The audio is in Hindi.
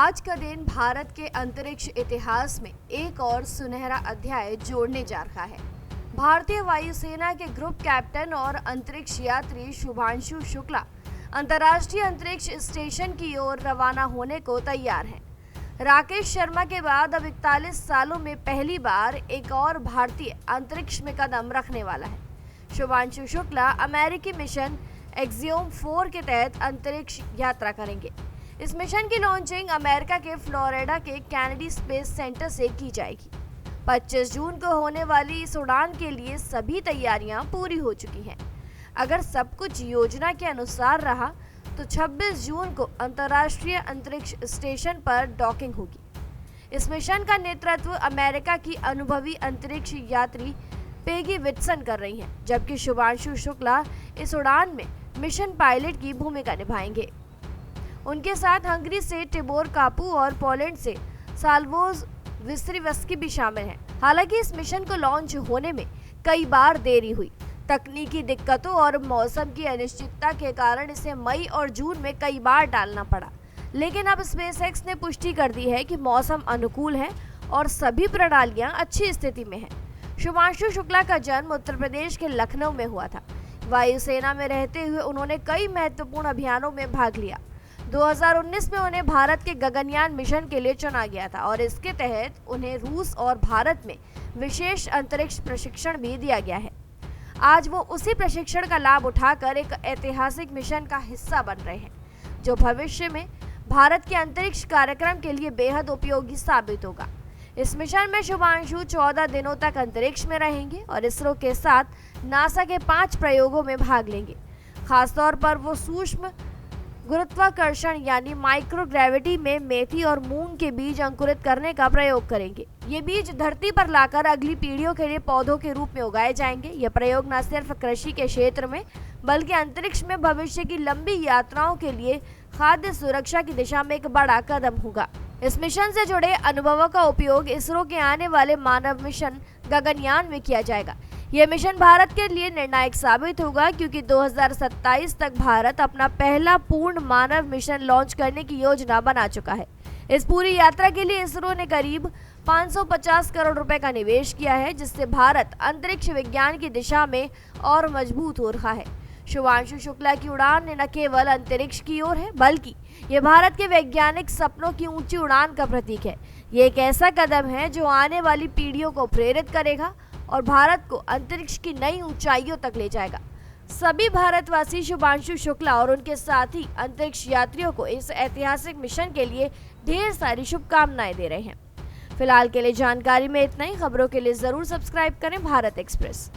आज का दिन भारत के अंतरिक्ष इतिहास में एक और सुनहरा अध्याय जोड़ने जा रहा है। भारतीय वायुसेना के ग्रुप कैप्टन और अंतरिक्ष यात्री शुभांशु शुक्ला अंतर्राष्ट्रीय अंतरिक्ष स्टेशन की ओर रवाना होने को तैयार हैं। राकेश शर्मा के बाद अब 41 सालों में पहली बार एक और भारतीय अंतरिक्ष में कदम रखने वाला है। शुभांशु शुक्ला अमेरिकी मिशन एक्सियोम 4 के तहत अंतरिक्ष यात्रा करेंगे। इस मिशन की लॉन्चिंग अमेरिका के फ्लोरिडा के कैनेडी स्पेस सेंटर से की जाएगी। 25 जून को होने वाली इस उड़ान के लिए सभी तैयारियां पूरी हो चुकी हैं। अगर सब कुछ योजना के अनुसार रहा तो 26 जून को अंतर्राष्ट्रीय अंतरिक्ष स्टेशन पर डॉकिंग होगी। इस मिशन का नेतृत्व अमेरिका की अनुभवी अंतरिक्ष यात्री पेगी विटसन कर रही हैं, जबकि शुभांशु शुक्ला इस उड़ान में मिशन पायलट की भूमिका निभाएंगे। उनके साथ हंगरी से टिबोर कापू और पोलैंड से साल्वोज विस्रीवस्की भी शामिल हैं। हालांकि इस मिशन को लॉन्च होने में कई बार देरी हुई। तकनीकी दिक्कतों और मौसम की अनिश्चितता के कारण इसे मई और जून में कई बार टालना पड़ा, लेकिन अब स्पेसएक्स ने पुष्टि कर दी है कि मौसम अनुकूल है और सभी प्रणालियां अच्छी स्थिति में हैं। शुभांशु शुक्ला का जन्म उत्तर प्रदेश के लखनऊ में हुआ था। वायुसेना में रहते हुए उन्होंने कई महत्वपूर्ण अभियानों में भाग लिया। 2019 में उन्हें भारत के गगनयान मिशन के लिए चुना गया था और इसके तहत उन्हें रूस और भारत में विशेष अंतरिक्ष प्रशिक्षण भी दिया गया है। आज वो उसी प्रशिक्षण का लाभ उठाकर एक ऐतिहासिक मिशन का हिस्सा बन रहे हैं, जो भविष्य में भारत के अंतरिक्ष कार्यक्रम के लिए बेहद उपयोगी साबित होगा। इस मिशन में शुभांशु 14 दिनों तक अंतरिक्ष में रहेंगे और इसरो के साथ नासा के 5 प्रयोगों में भाग लेंगे। खासतौर पर वो सूक्ष्म गुरुत्वाकर्षण यानी माइक्रोग्रेविटी में मेथी और मूंग के बीज अंकुरित करने का प्रयोग करेंगे। ये बीज धरती पर लाकर अगली पीढ़ियों के लिए पौधों के रूप में उगाए जाएंगे। यह प्रयोग न सिर्फ कृषि के क्षेत्र में बल्कि अंतरिक्ष में भविष्य की लंबी यात्राओं के लिए खाद्य सुरक्षा की दिशा में एक बड़ा कदम होगा। इस मिशन से जुड़े अनुभवों का उपयोग इसरो के आने वाले मानव मिशन गगनयान में किया जाएगा। यह मिशन भारत के लिए निर्णायक साबित होगा, क्योंकि 2027 तक भारत अपना पहला पूर्ण मानव मिशन लॉन्च करने की योजना बना चुका है। इस पूरी यात्रा के लिए इसरो ने करीब 550 करोड़ रुपए का निवेश किया है, जिससे भारत अंतरिक्ष विज्ञान की दिशा में और मजबूत हो रहा है। शुभांशु शुक्ला की उड़ान न केवल अंतरिक्ष की ओर है, बल्कि ये भारत के वैज्ञानिक सपनों की ऊंची उड़ान का प्रतीक है। ये एक ऐसा कदम है जो आने वाली पीढ़ियों को प्रेरित करेगा और भारत को अंतरिक्ष की नई ऊंचाइयों तक ले जाएगा। सभी भारतवासी शुभांशु शुक्ला और उनके साथी अंतरिक्ष यात्रियों को इस ऐतिहासिक मिशन के लिए ढेर सारी शुभकामनाएं दे रहे हैं। फिलहाल के लिए जानकारी में इतना ही। खबरों के लिए जरूर सब्सक्राइब करें भारत एक्सप्रेस।